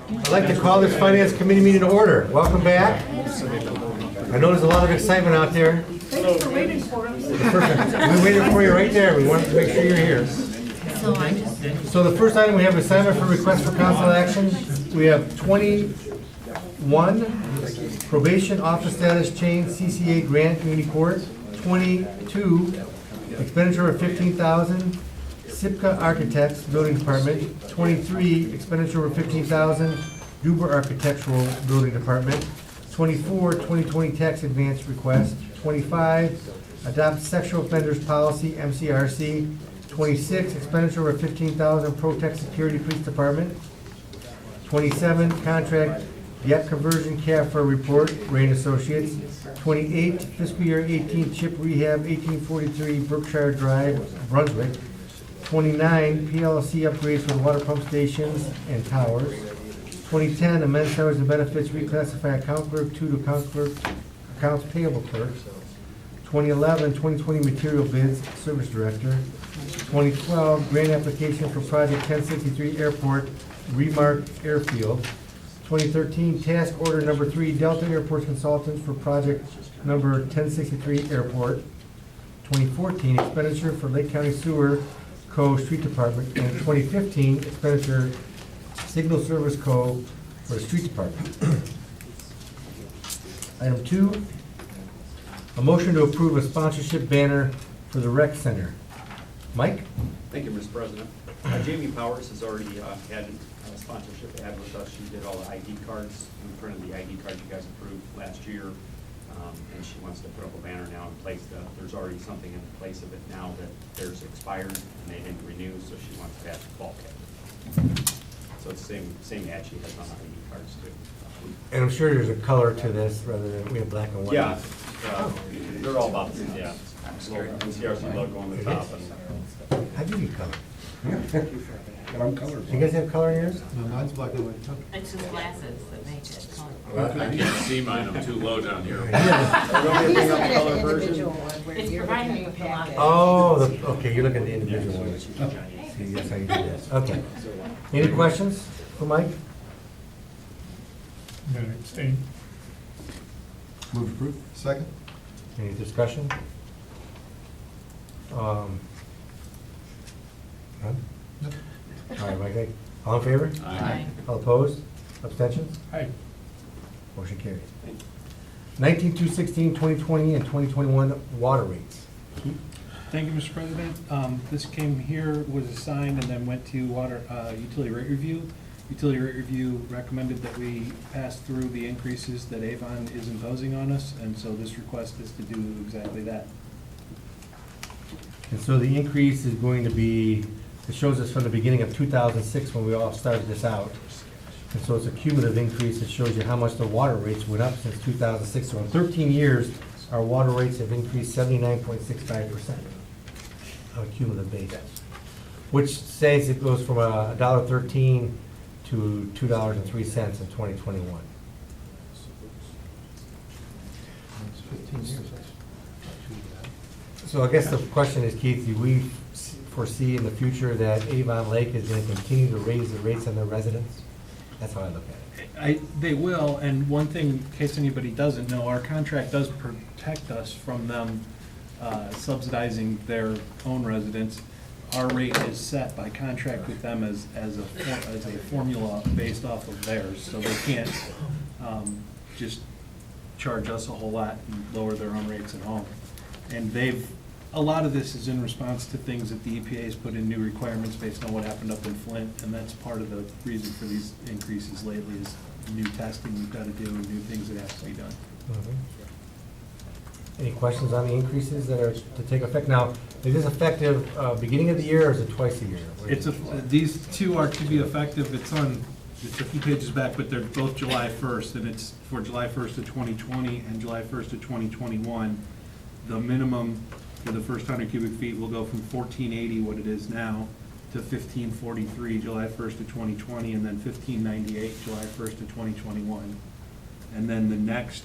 I'd like to call this Finance Committee meeting to order. Welcome back. I know there's a lot of excitement out there. Thanks for waiting for us. We waited for you right there. We wanted to make sure you're here. So the first item, we have assignment for request for council action. We have 21, probation office status change, CCA grant, community court. 22, expenditure of $15,000, SIPCA Architects, Building Department. 23, expenditure of $15,000, Duber Architectural, Building Department. 24, 2020 tax advance request. 25, adopt sexual offenders policy, MCRC. 26, expenditure of $15,000, Protect Security Police Department. 27, contract Yep conversion CAFR report, Rain Associates. 28, fiscal year 18 chip rehab, 1843 Berkshire Drive, Brunswick. 29, PLC upgrades for the water pump stations and towers. 2010, amend salaries and benefits, reclassify account clerk 2 to account clerk, accounts payable clerk. 2011, 2020 material bids, service director. 2012, grant application for project 1063 airport, Remark Airfield. 2013, task order number 3, Delta Airport Consultants for project number 1063 airport. 2014, expenditure for Lake County Sewer Co. Street Department. And 2015, expenditure Signal Service Co. for the Street Department. Item 2, a motion to approve a sponsorship banner for the rec center. Mike? Thank you, Mr. President. Jamie Powers has already had a sponsorship ad with us. She did all the ID cards. We printed the ID cards you guys approved last year. And she wants to put up a banner now in place. There's already something in place of it now that theirs expired and they didn't renew, so she wants to add bulkhead. So it's the same ad she has on the ID cards too. And I'm sure there's a color to this rather than we have black and white. Yeah, they're all about, yeah. CRC logo on the top. How do you get color? I'm colorblind. Do you guys have color in yours? No, mine's black and white. It's just glasses that make it colorful. Well, I can't see mine, I'm too low down here. It's providing me with a lot of. Oh, okay, you're looking at the individual ones. See, that's how you do this. Okay. Any questions for Mike? Abstain. Move approved. Second. Any discussion? None? All right, Mike, all in favor? Aye. All opposed? Abstentions? Aye. Motion carries. 19-216, 2020, and 2021 water rates. Keith? Thank you, Mr. President. This came here, was assigned, and then went to utility rate review. Utility rate review recommended that we pass through the increases that Avon is imposing on us, and so this request is to do exactly that. And so the increase is going to be, it shows us from the beginning of 2006 when we all started this out. And so it's a cumulative increase. It shows you how much the water rates went up since 2006. So in 13 years, our water rates have increased 79.65% on a cumulative basis, which says it goes from $1.13 to $2.03 in 2021. It's 15 years. So I guess the question is, Keith, do we foresee in the future that Avon Lake is going to continue to raise the rates on their residents? That's how I look at it. They will, and one thing, in case anybody doesn't know, our contract does protect us from them subsidizing their own residents. Our rate is set by contract with them as a formula based off of theirs, so they can't just charge us a whole lot and lower their own rates at home. And a lot of this is in response to things that the EPA has put in new requirements based on what happened up in Flint, and that's part of the reason for these increases lately is new testing we've got to do and new things that have to be done. Any questions on the increases that are to take effect? Now, is this effective beginning of the year or is it twice a year? These two are to be effective, it's a few pages back, but they're both July 1st, and it's for July 1st of 2020 and July 1st of 2021. The minimum for the first 100 cubic feet will go from 1480, what it is now, to 1543, July 1st of 2020, and then 1598, July 1st of 2021. And then the next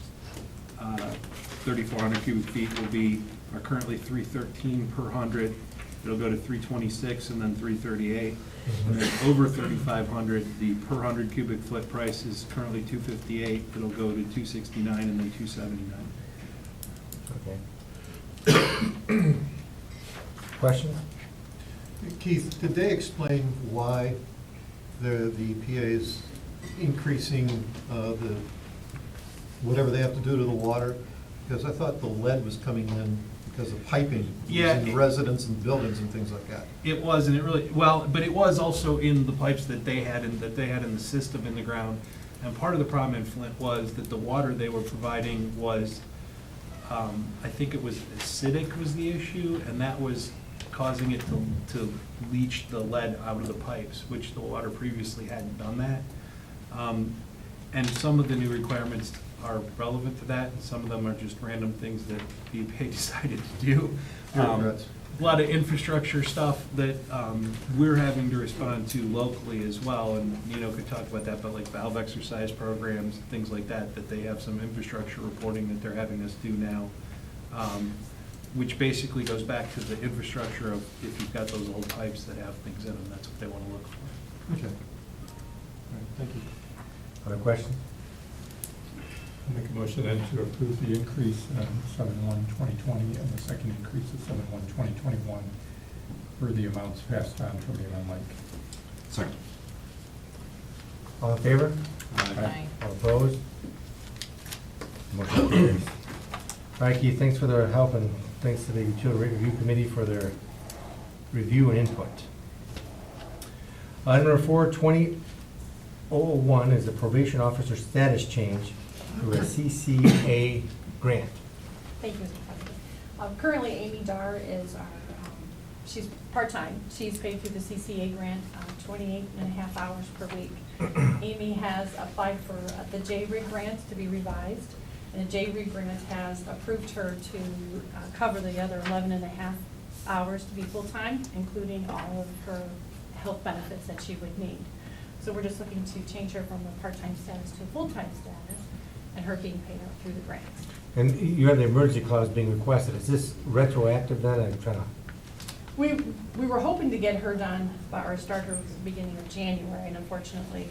3,400 cubic feet will be, are currently 313 per 100, it'll go to 326 and then 338. And then over 3,500, the per 100 cubic foot price is currently 258. It'll go to 269 and then 279. Okay. Questions? Keith, did they explain why the EPA is increasing the, whatever they have to do to the water? Because I thought the lead was coming in because of piping. Yeah, In residents and buildings and things like that. It was, and it really, well, but it was also in the pipes that they had in the system in the ground. And part of the problem in Flint was that the water they were providing was, I think it was acidic was the issue, and that was causing it to leach the lead out of the pipes, which the water previously hadn't done that. And some of the new requirements are relevant to that, and some of them are just random things that the EPA decided to do. Bureaucrats. A lot of infrastructure stuff that we're having to respond to locally as well, and Nino could talk about that, but like valve exercise programs, things like that, that they have some infrastructure reporting that they're having us do now, which basically goes back to the infrastructure of if you've got those old pipes that have things in them, that's what they want to look for. Okay. All right, thank you. Other questions? I'll make a motion then to approve the increase on 7/1/2020 and the second increase of 7/1/2021 for the amounts passed on from Avon Lake. Second. All in favor? Aye. All opposed? Motion carries. All right, Keith, thanks for their help, and thanks to the Utility Review Committee for their review and input. Item number 4, 2001 is the probation officer status change through a CCA grant. Thank you, Mr. President. Currently, Amy Dar is our, she's part-time. She's paid through the CCA grant, 28 and a half hours per week. Amy has applied for the J-RIG grant to be revised, and the J-RIG grant has approved her to cover the other 11 and a half hours to be full-time, including all of her health benefits that she would need. So we're just looking to change her from a part-time status to a full-time status, and her being paid out through the grant. And you have the emergency clause being requested. Is this retroactive then? I'm trying to, We were hoping to get her done by our start her beginning of January, and unfortunately,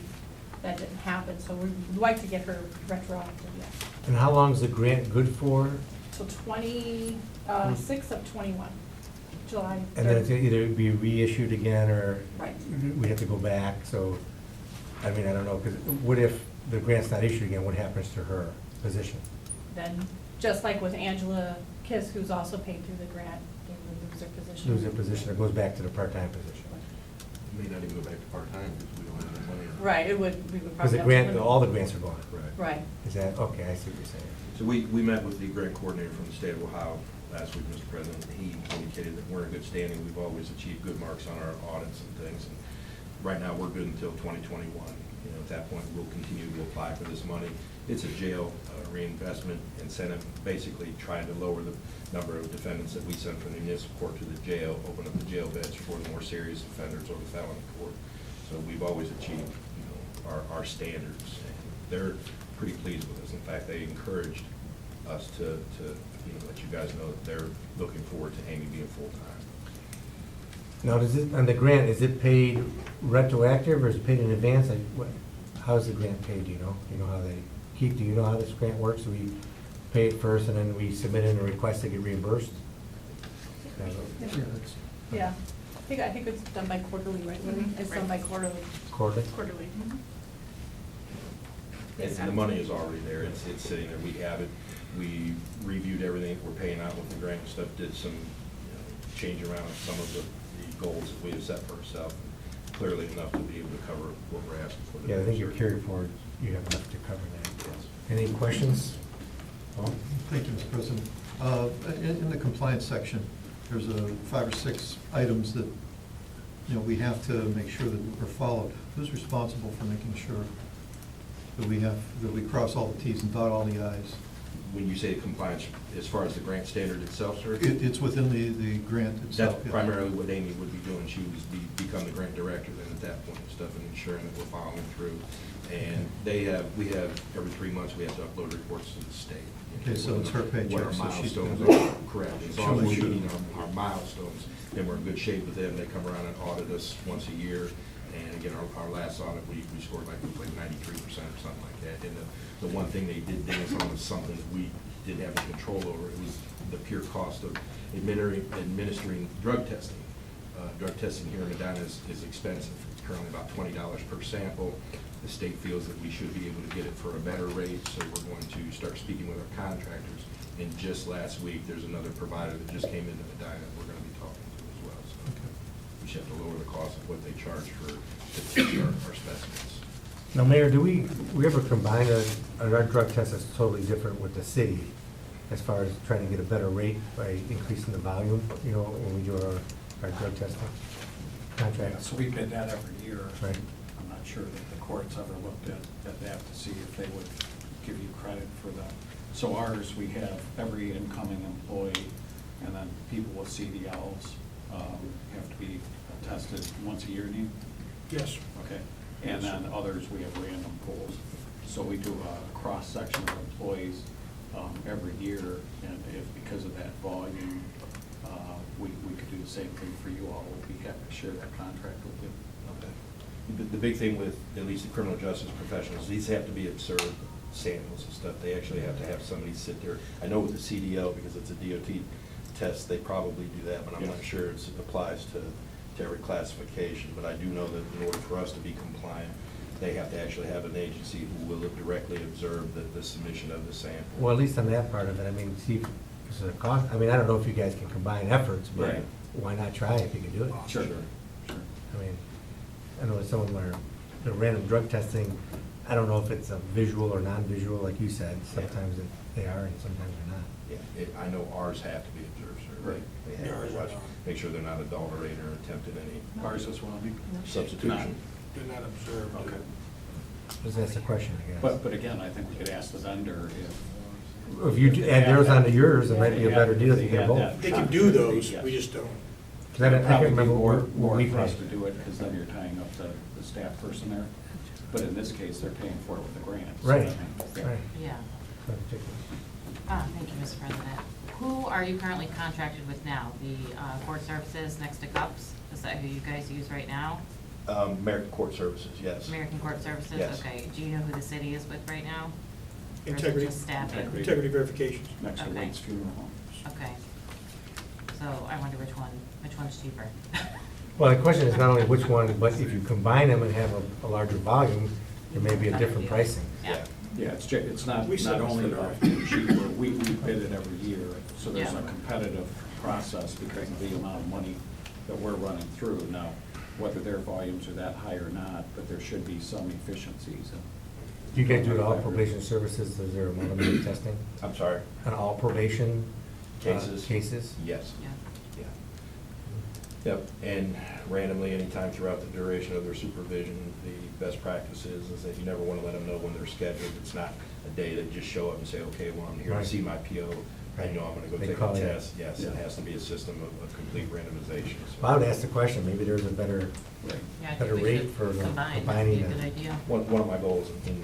that didn't happen, so we'd like to get her retroactive, yes. and how long is the grant good for? Till 26 of 21, July And then it's 3rd. either be reissued again, or Right. we have to go back, so, I mean, I don't know, because what if the grant's not issued again, what happens to her position? Then, just like with Angela Kiss, who's also paid through the grant, they would lose their position. Lose their position, it goes back to the part-time position. May not even go back to part-time because we don't have the money. Right, we would Because probably the have to grant, limit- all the grants are gone. Right. Is that, okay, I see what you're saying. So we met with the grant coordinator from the state of Ohio last week, Mr. President. He indicated that we're in good standing. We've always achieved good marks on our audits and things. And right now, we're good until 2021. You know, at that point, we'll continue to apply for this money. It's a jail reinvestment incentive, basically trying to lower the number of defendants that we send from the municipal court to the jail, open up the jail beds for the more serious offenders or the felony court. So we've always achieved, you know, our standards, and they're pretty pleased with us. In fact, they encouraged us to you know, let you guys know that they're looking forward to Amy being full-time. Now, does it, on the grant, is it paid retroactive, or is it paid in advance? Like, how's the grant paid, do you know? Do you know how they, Keith, do you know how this grant works? Do we pay it first, and then we submit in a request to get reimbursed? Yeah, I think it's done by quarterly, right? It's done by quarterly. Quarterly? Quarterly. And the money is already there, it's sitting there, we have it, we reviewed everything we're paying out with the grant and stuff, did some, you know, change around some of the goals that we have set for ourselves, clearly enough to be able to cover what we're asking for. Yeah, I think you're carried forward, you have enough to cover that. Yes. Any questions? Paul? Thank you, Mr. President. In the compliance section, there's 5 or 6 items that, you know, we have to make sure that we're followed. Who's responsible for making sure that we cross all the Ts and dot all the Is? When you say compliance, as far as the grant standard itself, sir? It's within the grant itself. That's yeah. primarily what Amy would be doing. She would become the grant director then at that point and stuff, and ensuring that we're following through. And we have, every 3 months, we have to upload reports to the state. Okay, so it's her paycheck, What our so she's milestones gonna- are, correct. As long as we're meeting our milestones, then we're in good shape with them. They come around and audit us once a year. And again, our last audit, we scored like 93% or something like that. And the one thing they did dance on was something that we didn't have any control over. It was the pure cost of administering drug testing. Drug testing here in Medina is expensive. It's currently about $20 per sample. The state feels that we should be able to get it for a better rate, so we're going to start speaking with our contractors. And just last week, there's another provider that just came into Medina that we're going to be talking to as well. So we should have to lower the cost of what they charge to test our specimens. Now, Mayor, do we ever combine our drug test that's totally different with the city as far as trying to get a better rate by increasing the volume, you know, when we do our drug testing Yeah, contract? so we bid that every year. Right. I'm not sure that the courts ever looked at that to see if they would give you credit for that. So ours, we have every incoming employee, and then people with CDLs have to be tested once a year, Dean? Yes. Okay, and then others, we have random pools. So we do a cross-section of employees every year, and if, because of that volume, we could do the same thing for you all. We'd be happy to share that contract with you. The big thing with at least the criminal justice professionals, these have to be observed samples and stuff. They actually have to have somebody sit there. I know with the CDL, because it's a DOT test, they probably do that, but I'm not sure it applies to every classification. But I do know that in order for us to be compliant, they have to actually have an agency who will directly observe the submission of the sample. Well, at least on that part of it, I mean, see, because of the cost, I mean, I don't know if you guys can combine efforts, but Right. why not try if you can do it? Sure. I mean, I know some of them are, the random drug testing, I don't know if it's a visual or non-visual, like you said. Sometimes they are and sometimes they're not. Yeah, I know ours have to be observed, sir. Right. They have Yeah, ours to are watch, not. make sure they're not adulterating or attempted any Ours as well. substitution. Do not observe. Okay. Just ask the question, I guess. But again, I think we could ask the vendor If you add theirs onto yours, it might be a better deal if you get both. They can do those, we just don't. Because I can't Probably be remember more what we for us paid. to do it, because then you're tying up the staff person there. But in this case, they're paying for it with the grant. so Right, I think- right. Yeah. Not particularly. Thank you, Mr. President. Who are you currently contracted with now? The court services next to CUPS? Is that who you guys use right now? American Court Services, yes. American Court Services? Yes. Okay. Do you know who the city is with right now? Or is it Integrity. just staffing? Integrity verifications. Next to Okay. Wade's Funeral Home. Okay. So I wonder which one's cheaper? Well, the question is not only which one, but if you combine them and have a larger volume, there may be a Better different deal. pricing. Yeah. Yeah, it's not We sell only for about that. being cheaper, we bid it every year, so there's Yeah. a competitive process because of the amount of money that we're running through. Now, whether their volumes are that high or not, but there should be some efficiencies. Do you guys do it all probation services? Is there a automated testing? I'm sorry? On all probation Cases? cases? Yes. Yeah. Yeah. Yep, and randomly, anytime throughout the duration of their supervision, the best practice is that you never want to let them know when they're scheduled. It's not a day that just show up and say, okay, well, I'm here to Right. see my PO. I know I'm going to go They take call a you. test. Yes, it has to be a system of complete randomization. so. Well, I would ask the question, maybe there's a better, Right. Yeah, I better think we rate should for the combine. That'd combining be a the- good idea. One of my goals in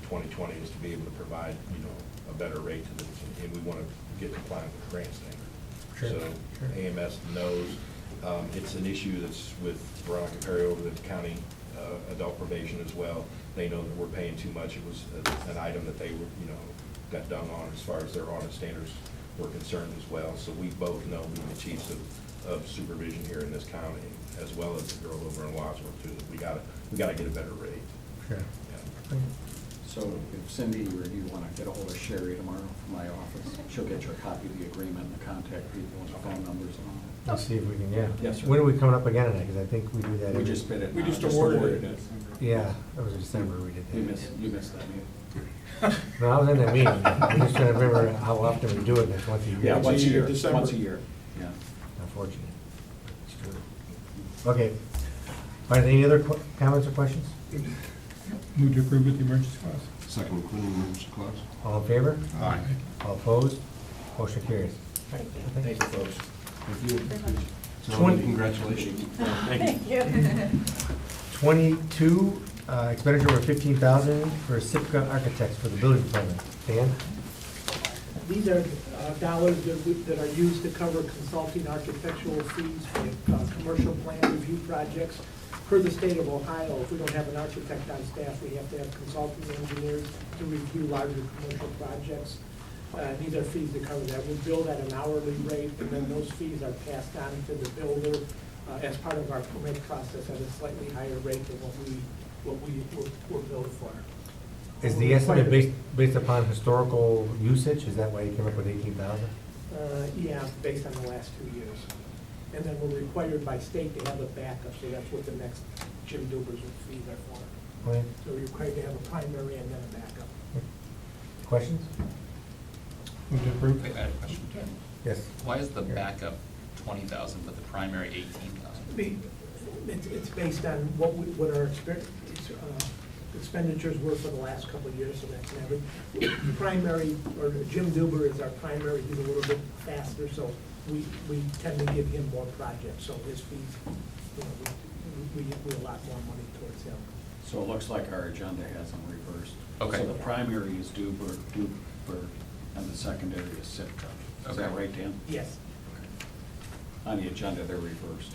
2020 is to be able to provide, a better rate to them, and we want to get compliant with the grant standard. Sure, So sure. AMS knows, it's an issue that's with Veronica Perry over the county adult probation as well. They know that we're paying too much. It was an item that they were, got done on as far as their audit standards were concerned as well. So we both know, the chiefs of supervision here in this county, as well as the girl over in Wadsworth too, that we gotta get a better rate. sure. Yeah. So if Cindy or you want to get a hold of Sherry tomorrow from my office, she'll get you a copy of the agreement and the contact people and the phone numbers and all. Let's see if we can, yeah. Yes, sir. When are we coming up again on that? Because I think we do that. We every- just bid it. We now, just awarded it. it. Yeah, that was in December we did that. You missed that meeting. No, I was in that meeting. I'm just trying to remember how often we do it, and it's once a year. Yeah, Once a once a year, year, December. once a year, yeah. Unfortunate. It's true. Okay. All right, any other comments or questions? Move to approve with the emergency clause. Second, including emergency clause? All in favor? Aye. All opposed? Motion carries. Thank you, folks. Thank you. Twenty- Congratulations. Thank you. 22 expenditure of $15,000 for Sitka Architects for the building department. Dan? These are dollars that are used to cover consulting architectural fees for commercial plan review projects. Per the state of Ohio, if we don't have an architect on staff, we have to have consulting engineers to review larger commercial projects. These are fees that cover that. We bill at an hourly rate, and then those fees are passed on to the builder as part of our permit process at a slightly higher rate than what we're billed for. Is the estimate based upon historical usage? Is that why you came up with 18,000? Yeah, based on the last 2 years. And then we're required by state to have a backup, so that's what the next Jim Duber's fees are for. Okay. So we're required to have a primary and then a backup. Questions? Move to approve. I got a question. Yes. Why is the backup 20,000 but the primary 18,000? It's based on what our expenditures were for the last couple of years, so that's an average. Primary, or Jim Duber is our primary, he's a little bit faster, so we tend to give him more projects, so his fees, we allot more money towards him. So it looks like our agenda has them reversed. Okay. So the primary is Duber, and the secondary is Sitka. Is that Okay. right, Dan? Yes. On the agenda, they're reversed.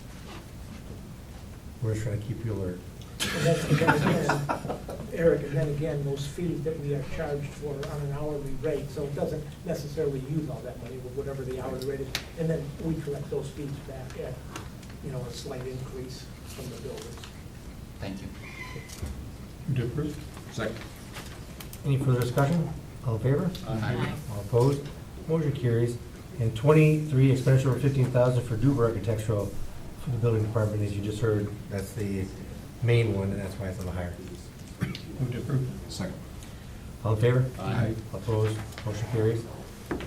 We're just trying to keep you alert. And then again, Eric, and then again, those fees that we are charged for on an hourly rate, so it doesn't necessarily use all that money, but whatever the hourly rate is. And then we collect those fees back at, a slight increase from the builders. Thank you. Move to approve. Second. Any further discussion? All in favor? Aye. All opposed? Motion carries. And 23, expenditure of $15,000 for Duber Architectural for the building department, as you just heard, that's the main one, and that's why it's a little higher. Move to approve. Second. All in favor? Aye. Opposed? Motion carries. All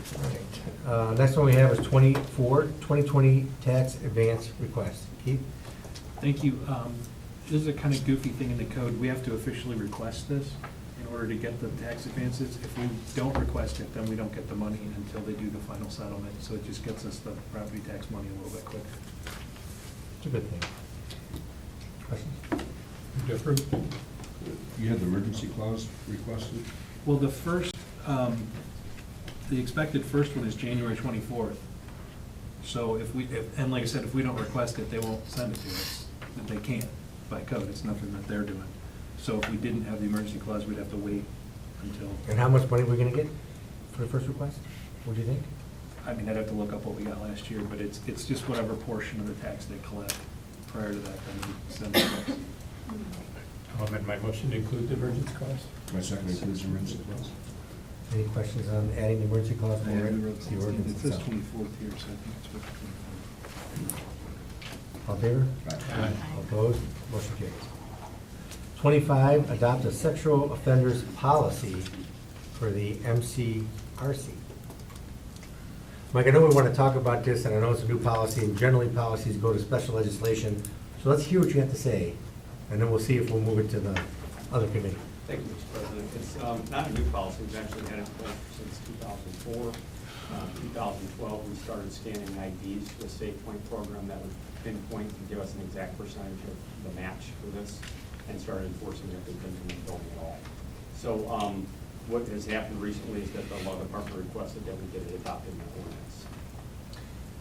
right. Next one we have is 24, 2020 tax advance request. Keith? Thank you. This is a kind of goofy thing in the code. We have to officially request this in order to get the tax advances. If we don't request it, then we don't get the money until they do the final settlement. So it just gets us the property tax money a little bit quicker. It's a good thing. Questions? Move to approve. You had the emergency clause requested? Well, the first, the expected first one is January 24th. So and like I said, if we don't request it, they won't send it to us. They can't by code. It's nothing that they're doing. So if we didn't have the emergency clause, we'd have to wait until, And how much money are we gonna get for the first request? What do you think? I mean, I'd have to look up what we got last year, but it's just whatever portion of the tax they collect. Prior to that, then we send it to us. I'll amend my motion to include the emergency clause. My second includes the emergency clause. Any questions on adding the emergency clause for Yeah, we the wrote 16. ordinance It says itself? 24th here, so I think it's what 24th. All in favor? Aye. All opposed? Motion carries. 25, adopt a sexual offenders policy for the MCRC. Mike, I know we want to talk about this, and I know it's a new policy, and generally policies go to special legislation. So let's hear what you have to say, and then we'll see if we'll move it to the other committee. Thank you, Mr. President. It's not a new policy. We've actually had it in place since 2004. 2012, we started scanning IDs to a SafePoint program that would pinpoint and give us an exact percentage of the match for this, and started enforcing it if they couldn't come in the building at all. So what has happened recently is that the law department requested that we get it adopted in the ordinance.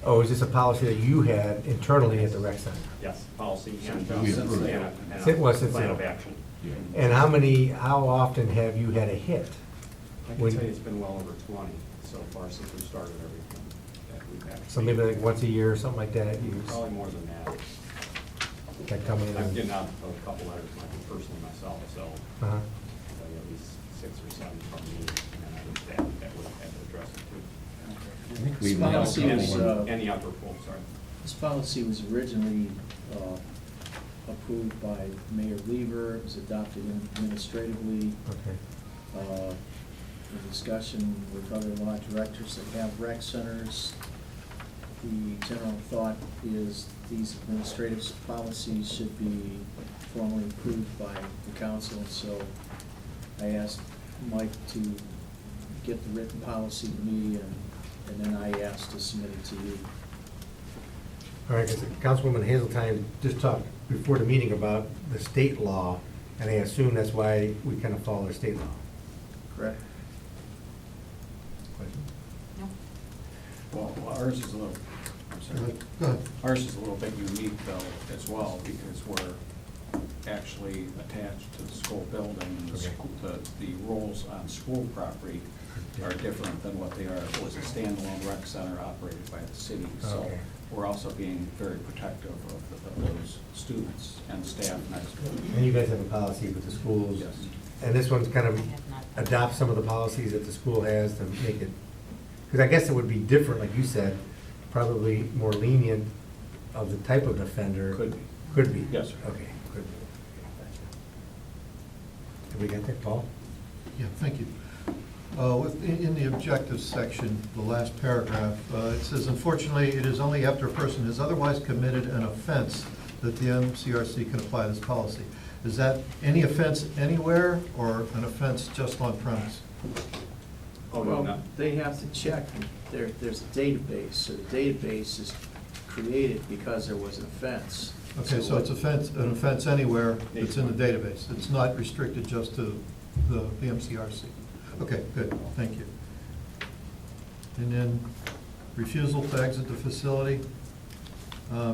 Oh, is this a policy that you had internally at the rec center? Yes, policy and We approved it. Since plan then. of action. Yeah. And how often have you had a hit? I can tell you it's been well over 20 so far since we started everything that we've actually. So maybe like once a year or something like that? You Probably more than that. that come in I'm and- getting out a couple letters personally myself, so Uh-huh. at least 6 or 7 from me, and then I would staff that would have to address it too. I think we This policy even- was, And the outdoor pool, sorry. this policy was originally approved by Mayor Lever, it was adopted administratively. Okay. In discussion with other law directors that have rec centers, the general thought is these administrative policies should be formally approved by the council, and so I asked Mike to get the written policy to me, and then I asked to submit it to you. All right, because Councilwoman Hazeltine just talked before the meeting about the state law And they assume that's why we kind of follow their state law. Correct? Question? No. Well, ours is a little, I'm sorry. Go ahead. Ours is a little bit unique though as well, because we're actually attached to the school building, and the Okay. school, the rules on school property are different than what they are if it was a standalone rec center operated by the city. So Okay. we're also being very protective of those students and staff next to them. And you guys have a policy with the schools? Yes. And this one's kind I of have not. adopt some of the policies that the school has to make it, because I guess it would be different, like you said, probably more lenient of the type of offender. Could be. Could be? Yes, sir. Okay, could be. Have we got that, Paul? Yeah, thank you. In the objectives section, the last paragraph, it says, unfortunately, it is only after a person has otherwise committed an offense that the MCRC can apply this policy. Is that any offense anywhere, or an offense just on premise? Oh, no, Well, not, they have to check, there's a database, so the database is created because there was an offense. Okay, so it's an offense anywhere that's in the database. It's not restricted just to the MCRC. Okay, good, thank you. And then refusal to exit the facility.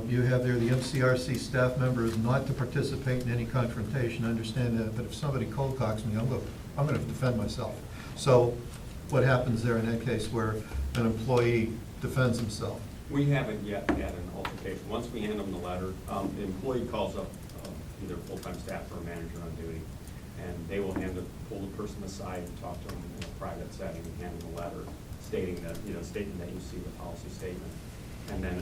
You have there, the MCRC staff member is not to participate in any confrontation. I understand that, but if somebody cold cocks me, I'm going to defend myself. So what happens there in that case where an employee defends himself? we haven't yet had an altercation. Once we hand them the letter, the employee calls up either full-time staff or a manager on duty, and they will pull the person aside and talk to them in a private setting and hand them a letter stating that, stating that you see the policy statement. And then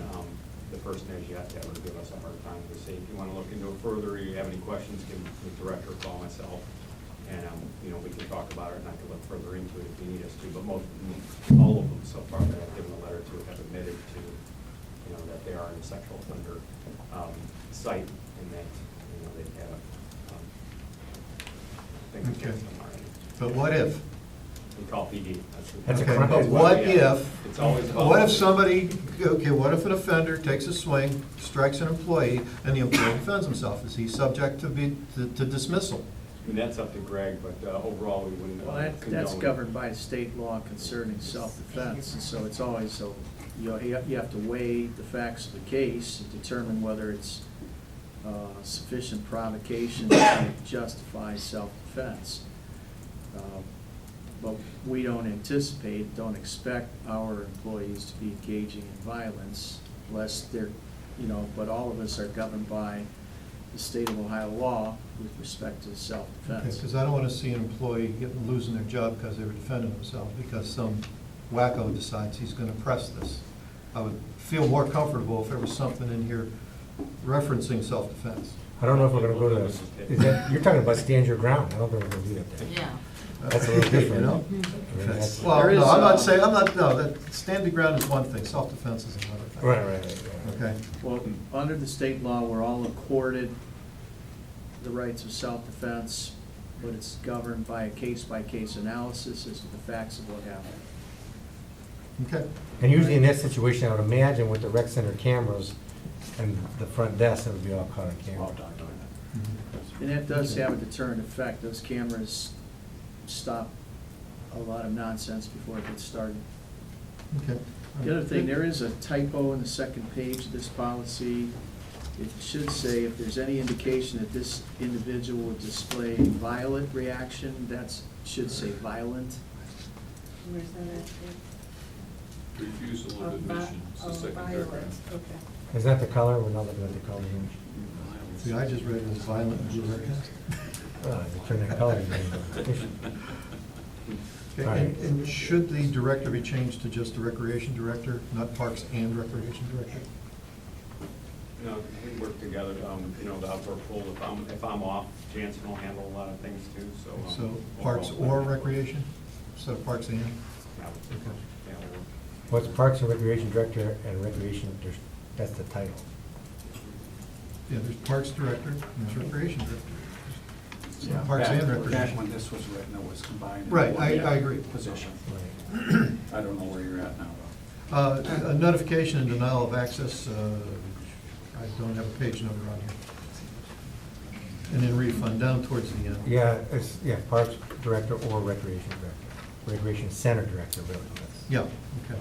the person has yet to ever give us a hard time to say, if you want to look into it further, or you have any questions, give the director a call, myself. And, we can talk about it, and I can look further into it if you need us to. But all of them so far that I've given a letter to have admitted to, that they are in a sexual offender site, and that, they've had things Okay. against them already. But what if? We call PD. That's a Okay, crime. but what if, It's always about. what if somebody, okay, what if an offender takes a swing, strikes an employee, and the employee defends himself? Is he subject to dismissal? I mean, that's up to Greg, but overall, we wouldn't. Well, that's condone- governed by state law concerning self-defense, and so it's always, so, you have to weigh the facts of the case and determine whether it's sufficient provocation to justify self-defense. But we don't expect our employees to be engaging in violence unless they're, but all of us are governed by the state of Ohio law with respect to self-defense. Because I don't want to see an employee losing their job because they were defending themselves, because some wacko decides he's going to press this. I would feel more comfortable if there was something in here referencing self-defense. I don't know if we're gonna go to this. Is that, you're talking about stand your ground. I don't think we're gonna do that there. Yeah. That's a little different. You know? I mean, that's- Well, There is, no, I'm not saying, that standing ground is one thing, self-defense is another thing. Right. Okay? Well, under the state law, we're all accorded the rights of self-defense, but it's governed by a case-by-case analysis as to the facts of what happened. Okay. And usually in that situation, I would imagine with the rec center cameras and the front desk, it would be all caught on camera. All documented. And that does have a deterrent effect. Those cameras stop a lot of nonsense before it gets started. Okay. The other thing, there is a typo in the second page of this policy. It should say, if there's any indication that this individual would display violent reaction, should say violent. Where's that at? Refusal of admission, it's the second paragraph. Violence, okay. Is that the color? We're not looking at the color here. See, I just read it as violent and blue. Oh, they turn that color. Okay, and should the director be changed to just the recreation director, not parks and recreation director? We work together, the outdoor pool, if I'm off, Jansen will handle a lot of things too, so. So parks or recreation, instead of parks and? Yeah, Okay. we'll- What's Parks and Recreation Director and Recreation, that's the title. Yeah, there's parks director and there's recreation director. Yeah, Parks and Back recreation. when this was written, it was combined. in Right, one I agree. Position. Right. I don't know where you're at now, A notification and denial of access, I don't have a page number on here. And then refund down towards the end. Yeah, it's, yeah, Parks Director or Recreation Director. Recreation Center Director, really. That's- Yeah, okay.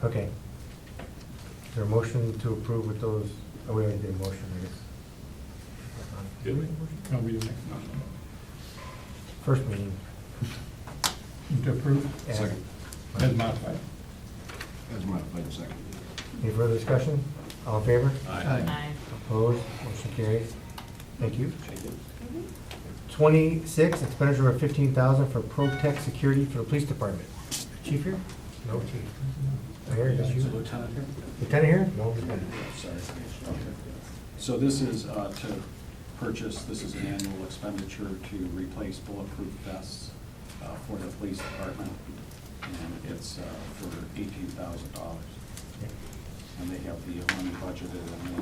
Okay. Is there a motion to approve with those, oh, we already did a motion, I guess. Did we? No, we didn't make a motion. First meeting. Move to approve as- Second. as modified. As modified, second. Any further discussion? All in favor? Aye. Aye. Opposed? Motion carries. Thank you. 26, expenditure of $15,000 for ProTech security for the police department. Chief here? No chief. Here, that's you. Lieutenant here? Lieutenant here? No, lieutenant. Sorry. So this is to purchase, this is an annual expenditure to replace bulletproof vests for the police department, and it's for $18,000. And they have the money budgeted in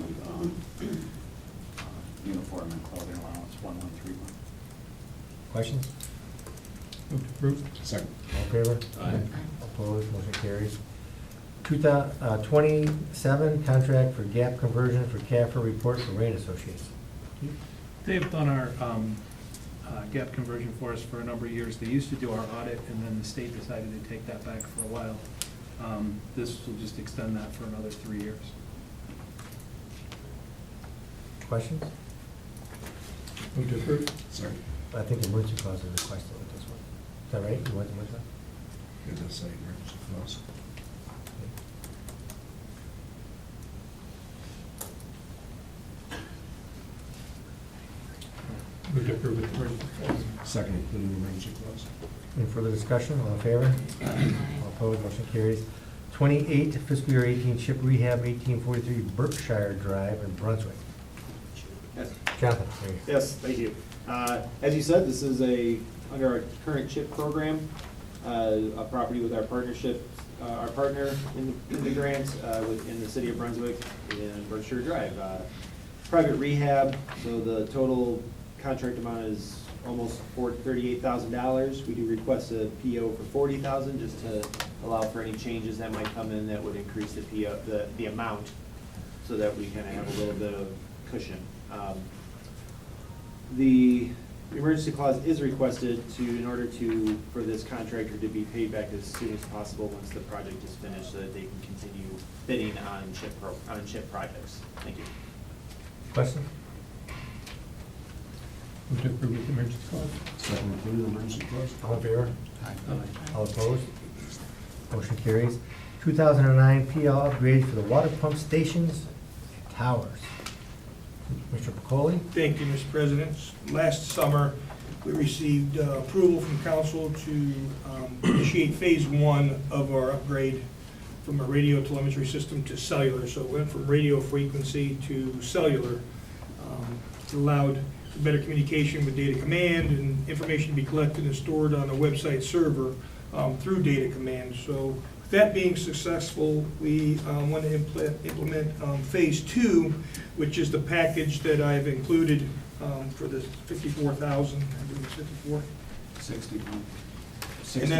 the uniform and clothing allowance, 1131. Questions? Move to approve. Second. All in favor? Aye. Opposed? Motion carries. 27, contract for gap conversion for CAFR report for Rain Associates. They've done our gap conversion for us for a number of years. They used to do our audit, and then the state decided to take that back for a while. This will just extend that for another 3 years. Questions? Move to approve. Second. I think the emergency clause is requested with this one. Is that right? You want the emergency? It does say emergency clause. Move to approve with emergency clause. Second, including emergency clause. Any further discussion? All in favor? All opposed? Motion carries. 28, fiscal year 18 ship rehab, 1843 Berkshire Drive in Brunswick. Yes. Jonathan, there you go. Yes, thank you. As you said, this is under our current CHIP program, a property with our partnership, our partner in the grant in the city of Brunswick in Berkshire Drive. Private rehab, so the total contract amount is almost $38,000. We do request a PO for $40,000 just to allow for any changes that might come in that would increase the PO, the amount, so that we kind of have a little bit of cushion. The emergency clause is requested in order for this contractor to be paid back as soon as possible once the project is finished, so that they can continue bidding on CHIP projects. Thank you. Question? Move to approve with emergency clause. Second, including emergency clause. All in favor? All opposed? Motion carries. 2009 PL upgrade for the water pump stations and towers. Mr. Pacoli? Thank you, Mr. President. Last summer, we received approval from council to initiate phase 1 of our upgrade from a radio telemetry system to cellular. So it went from radio frequency to cellular. It allowed better communication with data command and information to be collected and stored on a website server through data command. So with that being successful, we want to implement phase 2, which is the package that I've included for the 54,000, I believe it's 54. 61. And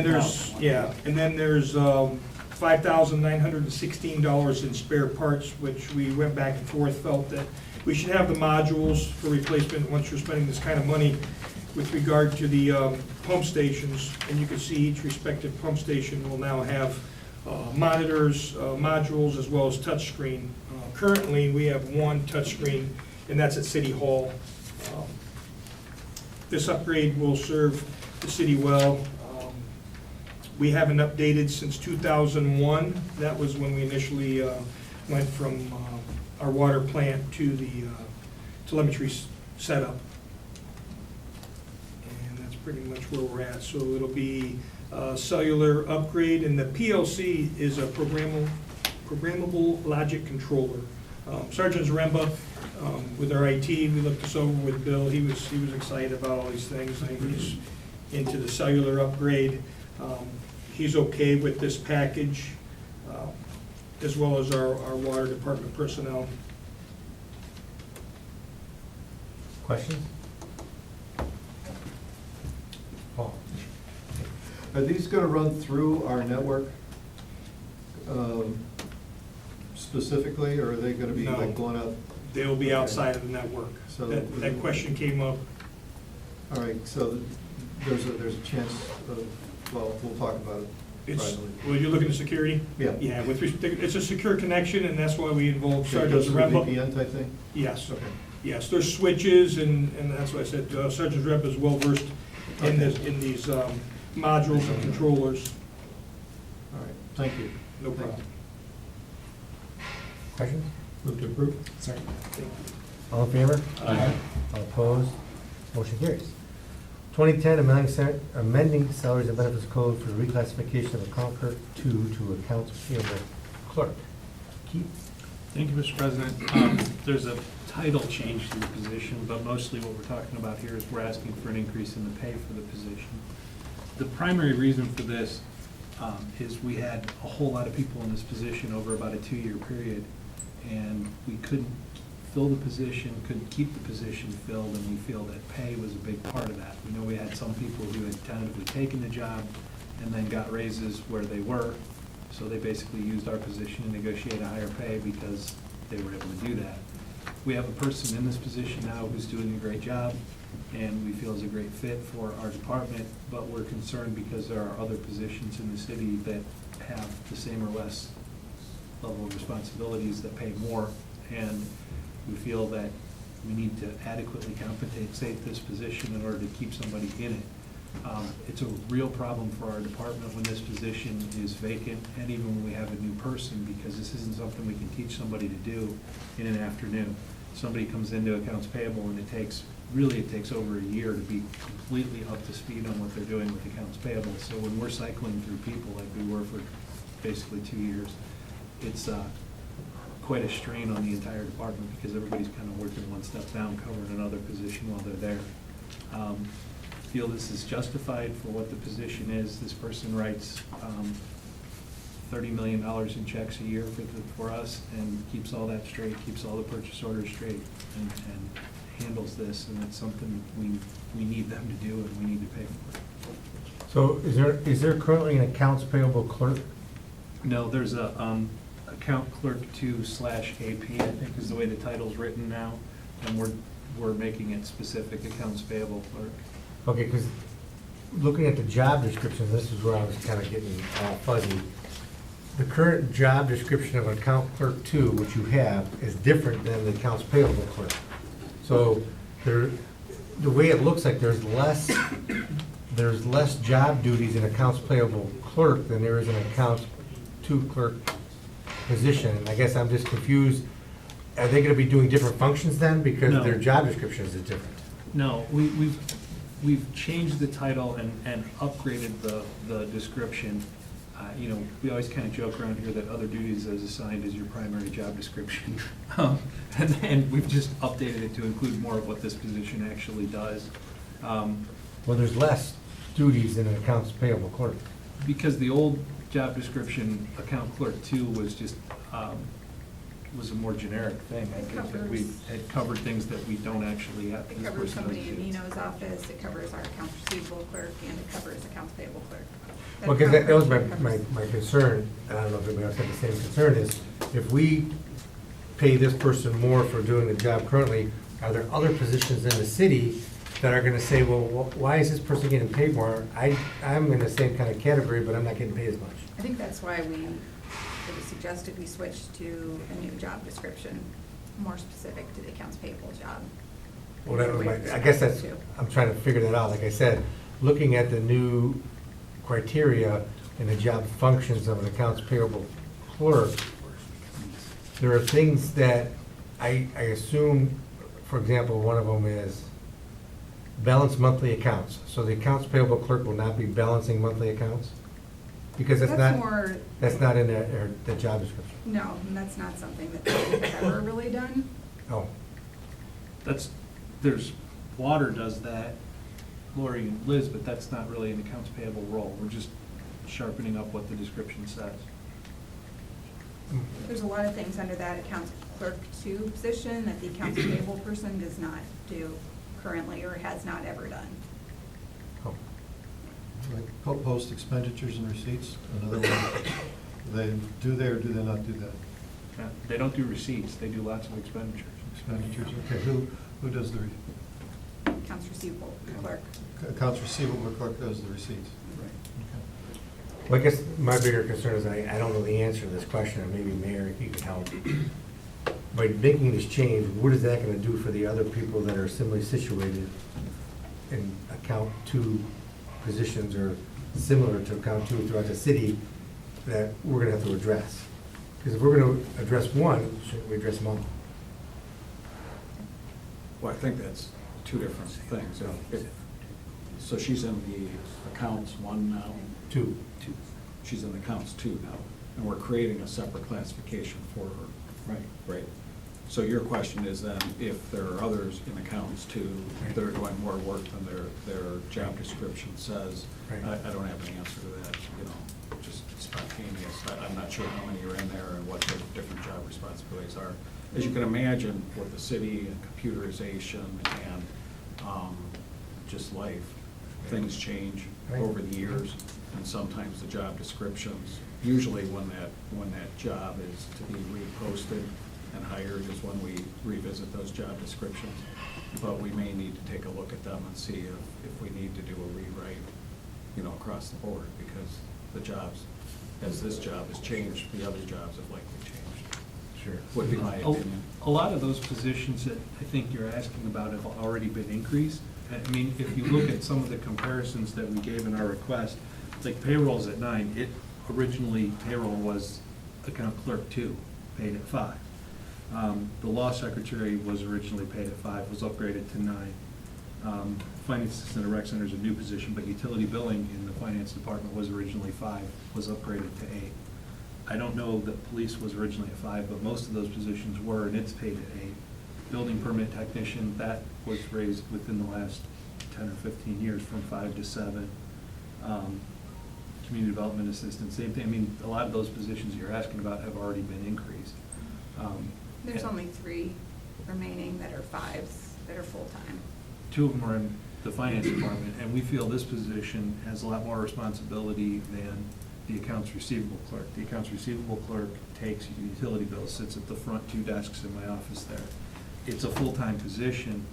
then there's $5,916 in spare parts, which we went back and forth, felt that we should have the modules for replacement once you're spending this kind of money with regard to the pump stations. And you can see each respective pump station will now have monitors, modules, as well as touchscreen. Currently, we have one touchscreen, and that's at City Hall. This upgrade will serve the city well. We haven't updated since 2001. That was when we initially went from our water plant to the telemetry setup. And that's pretty much where we're at. So it'll be a cellular upgrade, and the PLC is a programmable logic controller. Sergeant Zaremba, with our IT, we looked this over with Bill. He was excited about all these things. I think he's into the cellular upgrade. He's okay with this package, as well as our water department personnel. Questions? Paul? Are these gonna run through our network specifically, or are they gonna be No. like going up? They will be outside of the network. So that question came up. All right, so there's a chance of, well, we'll talk about it It's, privately. well, you're looking at security? Yeah. Yeah, with respect, it's a secure connection, and that's why we involve So it goes Sergeant through a Zaremba. VPN type thing? Yes, Okay. yes, there's switches, and that's why I said Sergeant Zaremba is well versed in this, in these modules and controllers. All right, thank you. No Thank problem. Questions? Move to approve? All in favor? Aye. All opposed? Motion carries. 2010, amending salaries and benefits code for the reclassification of account clerk 2 to accounts payable clerk. Keith? Thank you, Mr. President. There's a title change to the position, but mostly what we're talking about here is we're asking for an increase in the pay for the position. The primary reason for this is we had a whole lot of people in this position over about a 2-year period, and we couldn't fill the position, couldn't keep the position filled, and we feel that pay was a big part of that. We know we had some people who had tentatively taken the job and then got raises where they were, so they basically used our position to negotiate a higher pay because they were able to do that. We have a person in this position now who's doing a great job, and we feel is a great fit for our department, but we're concerned because there are other positions in the city that have the same or less level of responsibilities that pay more, and we feel that we need to adequately compensate this position in order to keep somebody in it. It's a real problem for our department when this position is vacant, and even when we have a new person, because this isn't something we can teach somebody to do in an afternoon. Somebody comes into accounts payable, and it takes over a year to be completely up to speed on what they're doing with accounts payable. So when we're cycling through people like we were for basically 2 years, it's quite a strain on the entire department because everybody's kind of working one step down, covering another position while they're there. Feel this is justified for what the position is. This person writes $30 million in checks a year for us and keeps all that straight, keeps all the purchase orders straight, and handles this, and it's something we need them to do and we need to pay for. So is there currently an accounts payable clerk? No, there's a account clerk 2/AP, I think is the way the title's written now, and we're making it specific accounts payable clerk. Okay, because looking at the job description, this is where I was kind of getting fuzzy. The current job description of account clerk 2, which you have, is different than the accounts payable clerk. So the way it looks like there's less job duties in accounts payable clerk than there is in accounts 2 clerk position. And I guess I'm just confused. Are they gonna be doing different functions then? Because No. their job descriptions is different. No, we've changed the title and upgraded the description. You know, we always kind of joke around here that other duties as assigned is your primary job description. And we've just updated it to include more of what this position actually does. Well, there's less duties in an accounts payable clerk. Because the old job description, account clerk 2, was just, was a more generic thing. I It think that we covers- had covered things that we don't actually have. It this covers person somebody doesn't in do. Nino's office, it covers our accounts receivable clerk, and it covers accounts payable clerk. Well, because that was my concern, and I don't know if anybody else had the same concern, is if we pay this person more for doing the job currently, are there other positions in the city that are gonna say, well, why is this person getting paid more? I'm in the same kind of category, but I'm not getting paid as much. I think that's why it was suggested we switch to a new job description, more specific to the accounts payable job. Well, that was I guess that's, I'm trying to figure that out. Like I said, looking at the new criteria and the job functions of an accounts payable clerk, there are things that I assume, for example, one of them is balance monthly accounts. So the accounts payable clerk will not be balancing monthly accounts? Because that's not in the job description. No, and that's not something that they've ever really done. Oh, Water does that, Lori and Liz, but that's not really an accounts payable role. We're just sharpening up what the description says. There's a lot of things under that accounts clerk 2 position that the accounts payable person does not do currently or has not ever done. oh. Like post expenditures and receipts, another one. Do they do that or do they not do that? They don't do receipts, they do lots of expenditures. Expenditures, okay. Who does the, Accounts receivable, clerk. accounts receivable clerk does the receipts? Well, I guess my bigger concern is I don't know the answer to this question, and maybe Mayor, if you could help. By making this change, what is that gonna do for the other people that are similarly situated in account two positions or similar to account two throughout the city that we're gonna have to address? Because if we're gonna address one, shouldn't we address them all? Well, I think that's two different things. So she's in the accounts one now? Two. She's in accounts two now, and we're creating a separate classification for her. Right. Right. So your question is then, if there are others in accounts two that are doing more work than their job description says, Right. I don't have an answer to that, just spontaneous. I'm not sure how many are in there and what their different job responsibilities are. As you can imagine, with the city and computerization and just life, things change Right. over the years, and sometimes the job descriptions, usually when that job is to be reposted and hired is when we revisit those job descriptions. But we may need to take a look at them and see if we need to do a rewrite, across the board, because the jobs, as this job has changed, the other jobs have likely changed. Sure. Would be my opinion. A lot of those positions that I think you're asking about have already been increased. I mean, if you look at some of the comparisons that we gave in our request, like payroll's at 9, originally payroll was account clerk 2, paid at 5. The law secretary was originally paid at 5, was upgraded to 9. Finance assistant at rec center is a new position, but utility billing in the finance department was originally 5, was upgraded to 8. I don't know that police was originally at 5, but most of those positions were, and it's paid at 8. Building permit technician, that was raised within the last 10 or 15 years from 5 to 7. Community development assistant, same thing. I mean, a lot of those positions you're asking about have already been increased. There's and only 3 remaining that are 5s, that are full-time. 2 of them are in the finance department, and we feel this position has a lot more responsibility than the accounts receivable clerk. The accounts receivable clerk takes utility bills, sits at the front 2 desks in my office there. It's a full-time position,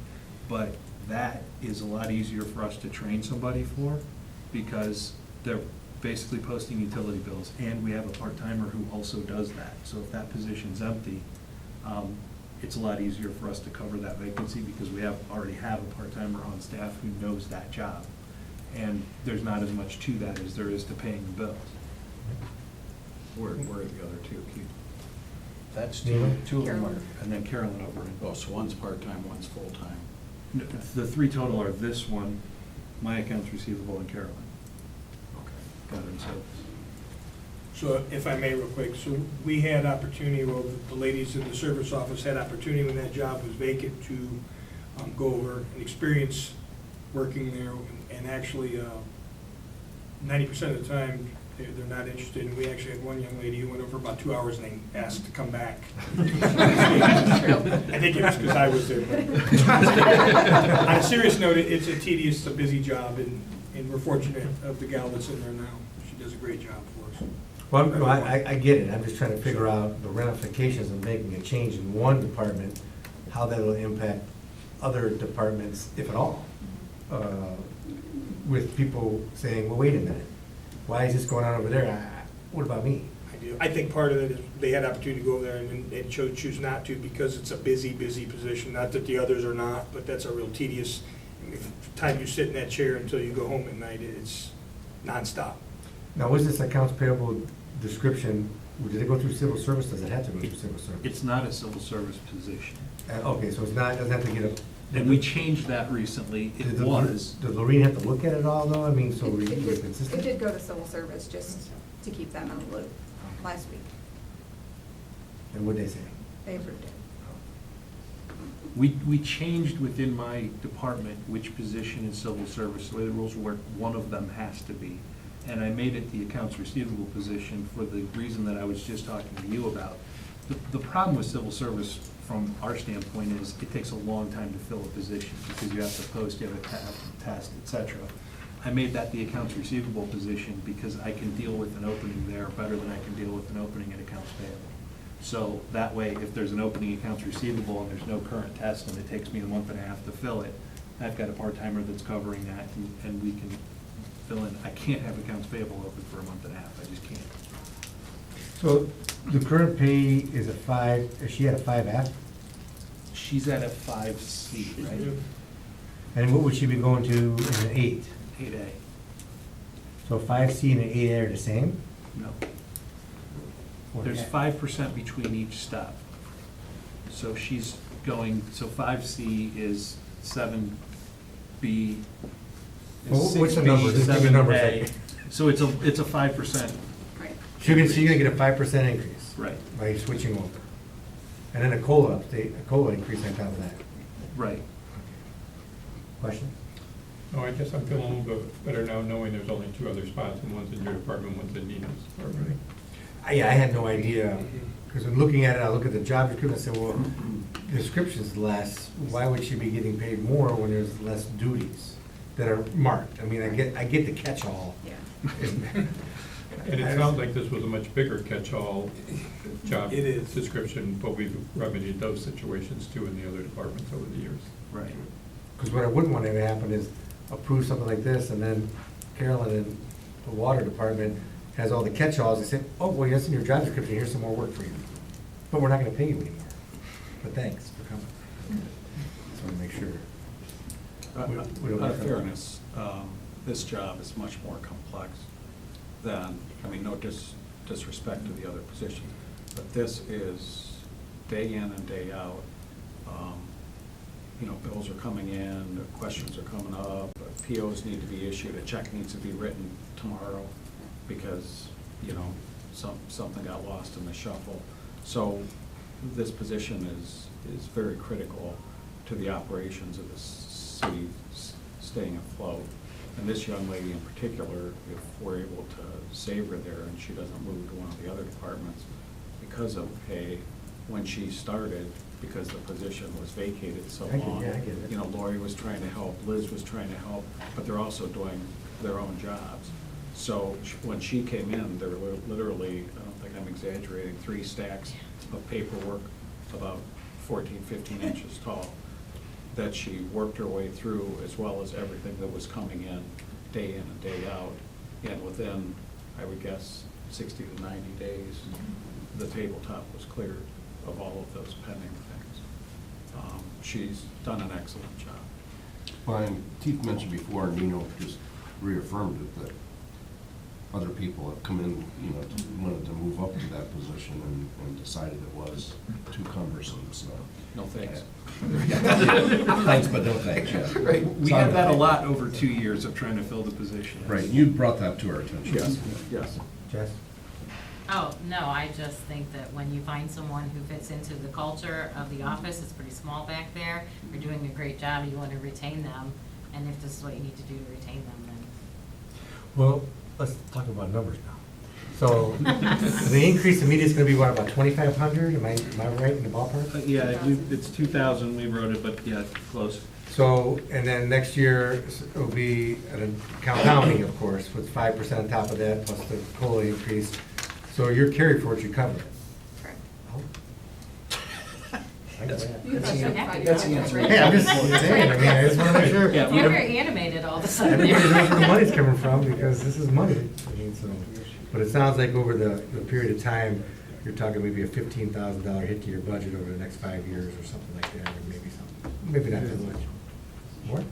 but that is a lot easier for us to train somebody for, because they're basically posting utility bills, and we have a part-timer who also does that. So if that position's empty, it's a lot easier for us to cover that vacancy, because we already have a part-timer on staff who knows that job. And there's not as much to that as there is to paying the bills. Where are the other 2, Keith? That's two of them are, Carolyn. and then Carolyn over in. Oh, so one's part-time, one's full-time. No, the 3 total are this one, my accounts receivable, and Carolyn. Okay. Got it, so. So if I may real quick, so we had opportunity, well, the ladies in the service office had opportunity when that job was vacant to go over and experience working there, and actually 90% of the time, they're not interested, and we actually had one young lady who went over about 2 hours and they asked to come back. I think it was because I was there. But on a serious note, it's a tedious, a busy job, and we're fortunate of the gal that's in there now. She does a great job for us. Well, I get it, I'm just trying to figure out the ramifications of making a change in one department, how that'll impact other departments, if at all. With people saying, well, wait a minute, why is this going on over there? What about me? I think part of it is they had opportunity to go over there and they choose not to because it's a busy position. Not that the others are not, but that's a real tedious time you sit in that chair until you go home at night. It's nonstop. Now, was this accounts payable description, did it go through civil service? Does it have to go through civil service? It's not a civil service position. Okay, so it's not, doesn't have to get a. And we changed that recently. It was. Did Lorraine have to look at it all, though? I mean, so we're It consistent? did go to civil service just to keep them in the loop last week. And what'd they say? They approved it. We changed within my department which position in civil service, the way the rules work, one of them has to be. And I made it the accounts receivable position for the reason that I was just talking to you about. The problem with civil service from our standpoint is it takes a long time to fill a position because you have to post, you have a test, et cetera. I made that the accounts receivable position because I can deal with an opening there better than I can deal with an opening at accounts payable. So that way, if there's an opening accounts receivable and there's no current test and it takes me a month and a half to fill it, I've got a part-timer that's covering that and we can fill in. I can't have accounts payable open for a month and a half, I just can't. So the current pay is a 5, is she at a 5F? She's at a 5C, right? And what would she be going to in an 8? 8A, So 5C and an 8A are the same? no. Or There's F? 5% between each step. So she's going, so 5C is 7B. is Well, what's the 6B, number? Just give me numbers. 7A. So it's a 5%, Right. She's gonna get a 5% increase. right, By switching over. And then a COLA increase on top of that. right. Question? No, I guess I'm feeling a little bit better now knowing there's only 2 other spots, and one's in your department, one's in Nina's department. Yeah, I had no idea, because when looking at it, I look at the job description, I said, well, the description's less, why would she be getting paid more when there's less duties that are marked? I mean, I get the catch-all. Yeah. And it sounds like this was a much bigger catch-all job It is. description, but we've remedied those situations too in the other departments over the years. Right. Because what I wouldn't want to have happen is approve something like this, and then Carolyn in the water department has all the catch-alls, they say, oh, well, that's in your job description, here's some more work for you. But we're not gonna pay you anymore. But thanks for coming. Just want to make sure. We don't Out have of to- fairness, this job is much more complex than, I mean, no disrespect to the other positions, but this is day in and day out. You know, bills are coming in, questions are coming up, POs need to be issued, a check needs to be written tomorrow because, you know, something got lost in the shuffle. So this position is very critical to the operations of the city staying afloat. And this young lady in particular, if we're able to save her there and she doesn't move to one of the other departments because of pay, when she started, because the position was vacated so I get- long. yeah, I get it. You know, Lori was trying to help, Liz was trying to help, but they're also doing their own jobs. So when she came in, there were literally, I don't think I'm exaggerating, 3 stacks of paperwork about 14, 15 inches tall that she worked her way through, as well as everything that was coming in day and day out. And within, I would guess, 60 to 90 days, the tabletop was cleared of all of those pending things. She's done an excellent job. Well, and Keith mentioned before, and Nino just reaffirmed it, that other people have come in, you know, wanted to move up to that position and decided it was too cumbersome, so. No thanks. Thanks, but no thanks, yeah. Right, we had that a lot over 2 years of trying to fill the position. Right, you brought that to our attention. Yes, yes. Jess? Oh, no, I just think that when you find someone who fits into the culture of the office, it's pretty small back there, you're doing a great job, you want to retain them, and if this is what you need to do to retain them, then. Well, let's talk about numbers now. So, the increase immediately is gonna be what, about 2,500? Am I right in the ballpark? Yeah, it's 2,000, we wrote it, but yeah, close. So, and then next year, it'll be an compounding, of course, with 5% on top of that, plus the COLA increase. So your carry forward should cover it. Correct. That's the answer. Hey, I'm just saying, I mean, I just wanna make sure. Yeah, You're very animated all of a sudden. Everybody knows where the money's coming from, because this is money. I mean, so, but it sounds like over the period of time, you're talking maybe a $15,000 hit to your budget over the next 5 years or something like that, or maybe something, maybe not that much. More?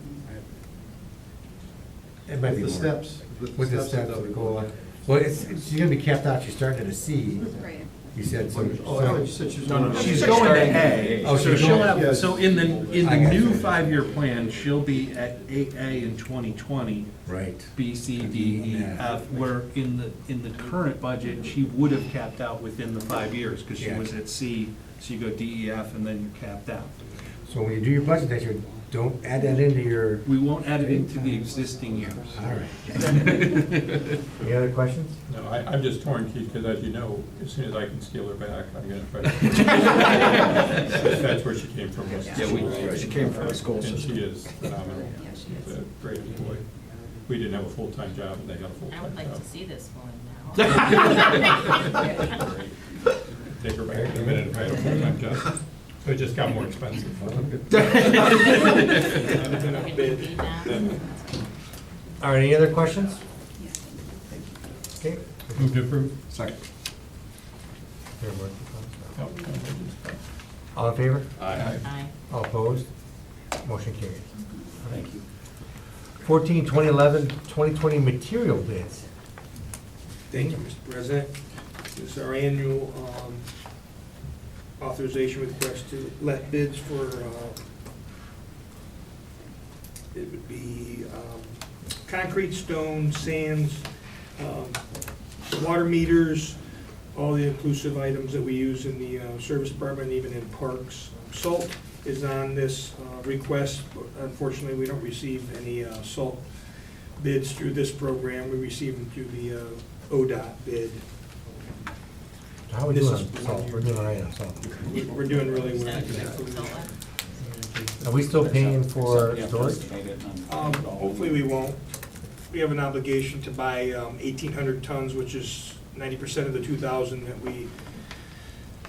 It might be more. With the steps. With the steps of the goal. Well, she's gonna be capped out, she's starting at a C, Right. you said, so. Oh, I thought you said she was. No, no, She's going to A, Oh, so she's she'll going- have, so in the I got new you. 5-year plan, she'll be at 8A in 2020, Right. B, C, D, E, F, where in the current budget, she would have capped out within the 5 years, because she Yeah. was at C, so you go D, E, F, and then you're capped out. So when you do your budget next year, don't add that into your, We won't add it into the existing years. all right. Any other questions? No, I'm just torn, Keith, because as you know, as soon as I can steal her back, I'm gonna try to. That's where she came from. was- Yeah, she came from a school And system. she is phenomenal. Yeah, she She's is. a great employee. We didn't have a full-time job, and they got a I full-time would like job. to see this one now. Take her back in a minute if I had a full-time job. It just got more expensive. All right, any other questions? Okay. Move to approve. Second. All in favor? Aye. All opposed? Motion carries. Thank you. 14, 2011, 2020 material bids. Thank you, Mr. President. This is our annual authorization request to let bids for, it would be concrete, stone, sands, water meters, all the inclusive items that we use in the service department, even in parks. Salt is on this request, but unfortunately, we don't receive any salt bids through this program. We receive them through the ODOT bid. How are we This doing is on salt? We're doing all right on salt. We're doing really well. Are we still paying for storage? Hopefully we won't. We have an obligation to buy 1,800 tons, which is 90% of the 2,000 that we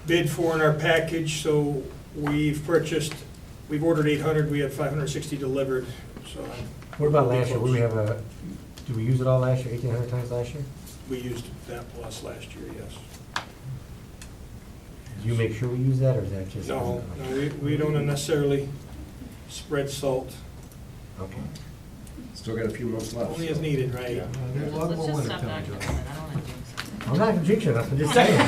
bid for in our package. So we've ordered 800, we had 560 delivered, so. What about last year? Did we use it all last year, 1,800 tons last year? We used that plus last year, yes. Do you make sure we use that, or is that just? No, we don't necessarily spread salt, Okay. Still got a few months left. only as needed, right? There's a lot Let's more just winter stop time, talking John. about it. I don't want to jinx it. I'm not gonna jinx it, I'm just saying.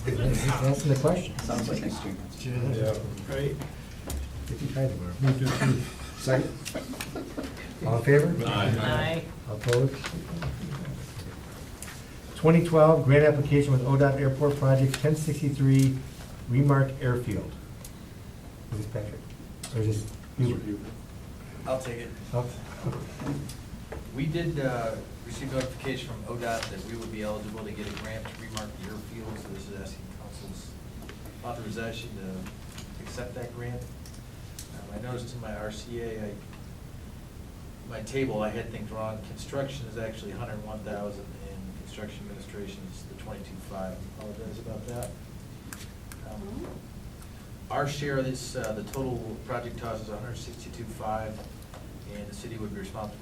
Just asking the question. Sounds like next year. Right? If you tried to, Mark. Move to approve. Second. All in favor? Aye. Opposed? 2012 grant application with ODOT Airport Project 1063 Remark Airfield. Is this Patrick? Or is this you? I'll take it. Oh, We did receive notification from ODOT that we would be eligible to get a grant to remark the airfield, so this is asking council's authorization to accept that grant. I noticed in my RCA, my table, I had things wrong. Construction is actually 101,000, and construction administration is the 22.5. Apologize about that. Our share of this, the total project cost is 162.5, and the city would be responsible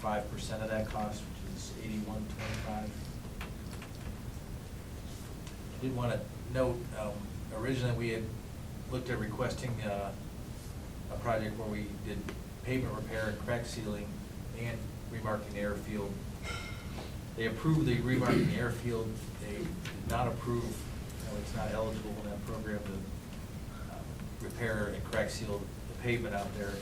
for 5% of that cost, which is 81.25. I did want to note, originally we had looked at requesting a project where we did pavement repair and crack sealing and remarking the airfield. They approved the remarking the airfield. They did not approve, it's not eligible in that program to repair and crack seal the pavement out there.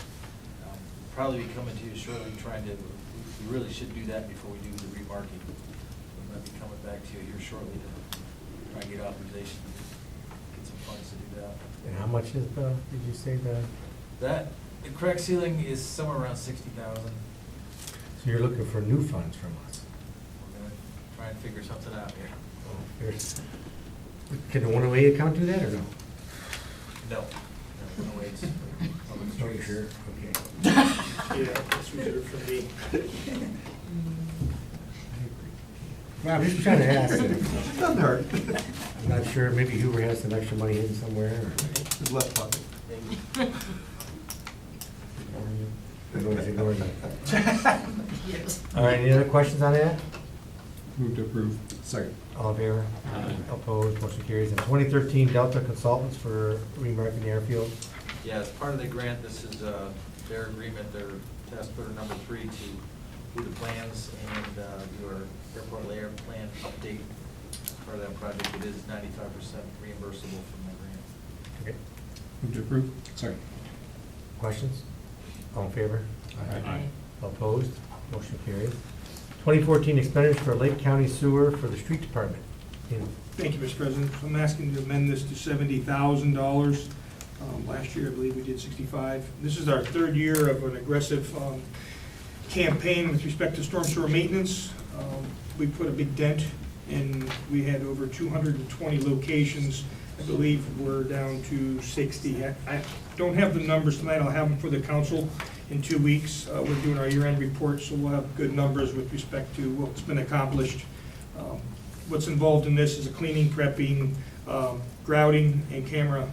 Probably be coming to you shortly we really should do that before we do the remarking. We might be coming back to you here shortly to try and get authorization, get some funds to do that. and how much is the, did you say the? The crack sealing is somewhere around 60,000. So you're looking for new funds from us? We're gonna try and figure something out here. Can the 108 account do that, or no? No, wait. Are you sure? Okay. Yeah, that's reserved for me. I'm just trying to ask. Doesn't hurt. I'm not sure, maybe Hoover has some extra money hidden somewhere, or? There's left pocket. Everyone's ignoring me. All right, any other questions on that? Move to approve. Second. All in favor? Opposed, motion carries. And 2013 Delta Consultants for remarking the airfield. Yeah, as part of the grant, this is their agreement, their task order number 3 to do the plans and do our airport layout plan update. As part of that project, it is 95% reimbursable from that grant. Okay. Move to approve. Second. Questions? All in favor? Aye. Opposed, motion carries. 2014 expenditures for Lake County Sewer for the street department. Thank you, Mr. President. I'm asking to amend this to $70,000. Last year, I believe we did 65. This is our third year of an aggressive campaign with respect to storm sewer maintenance. We put a big dent, and we had over 220 locations. I believe we're down to 60. I don't have the numbers tonight. I'll have them for the council in 2 weeks. We're doing our year-end report, so we'll have good numbers with respect to what's been accomplished. what's involved in this is a cleaning, prepping, grouting, and camera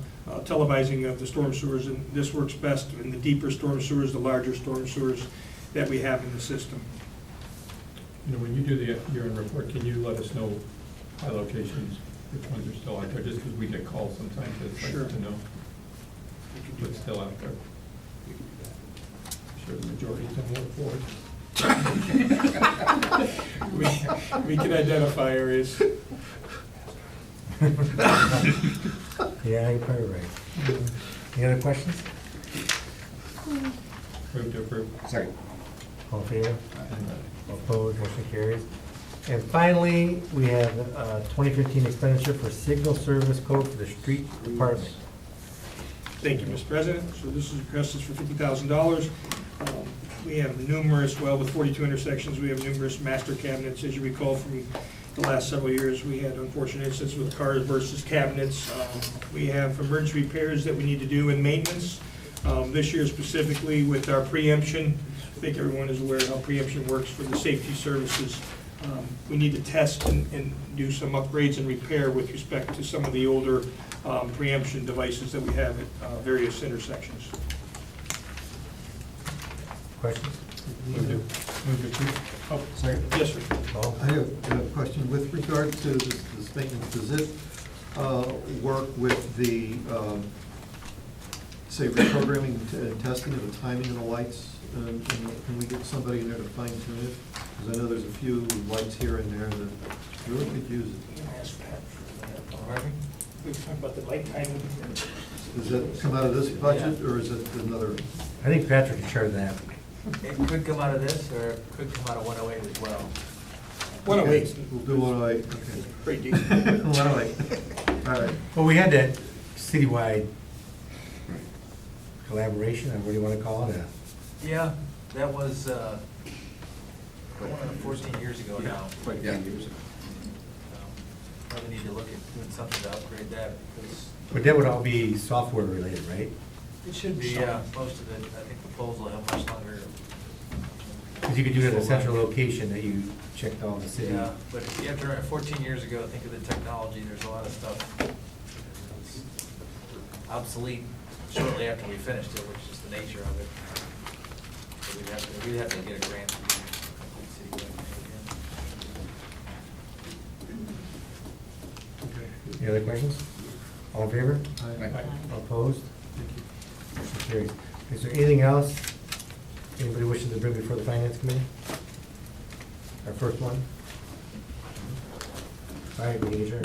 televising of the storm sewers. And this works best in the deeper storm sewers, the larger storm sewers that we have in the system. You know, when you do the year-end report, can you let us know by locations, which ones are still out there? Just because we get calls sometimes, it's Sure. nice to know what's still out there. I'm sure the majority's don't work for it. We can identify areas. Yeah, you're probably right. Any other questions? Move to approve. Second. All in favor? All opposed, motion carries. And finally, we have 2015 expenditure for signal service code for the street department. Thank you, Mr. President. So this is requested for $50,000. We have numerous, well, with 42 intersections, we have numerous master cabinets. As you recall from the last several years, we had unfortunate incidents with cars versus cabinets. We have emergency repairs that we need to do and maintenance. This year specifically with our preemption, I think everyone is aware of how preemption works for the safety services. We need to test and do some upgrades and repair with respect to some of the older preemption devices that we have at various intersections. Questions? Move to approve. Oh, Second. yes, sir. Paul? I have a question with regard to this maintenance. Does it work with the, say, reprogramming and testing of the timing of the lights? And can we get somebody in there to fine tune it? Because I know there's a few lights here and there that really could use it. We talked about the light timing. Does that come out of this budget, or is it another? I think Patrick can share that. It could come out of this, or it could come out of 108 as well. 108. We'll do 108, okay. Great deal. 108, all right. Well, we had that citywide collaboration, or what do you want to call it? Yeah, that was, 14 years ago now. Quite a few years ago. Probably need to look at doing something to upgrade that, because But that would all be software related, right? it should be, yeah, most of it, I think the polls will have much longer. Because you could do it at a central location that you checked all the city. Yeah, but if you have to run 14 years ago, think of the technology, there's a lot of stuff that's obsolete shortly after we finished it, which is the nature of it. So we'd have to get a grant to do complete city. Any other questions? All in favor? Aye. All opposed? Motion carries. Is there anything else anybody wishes to bring before the finance committee? Our first one? All right, we adjourn.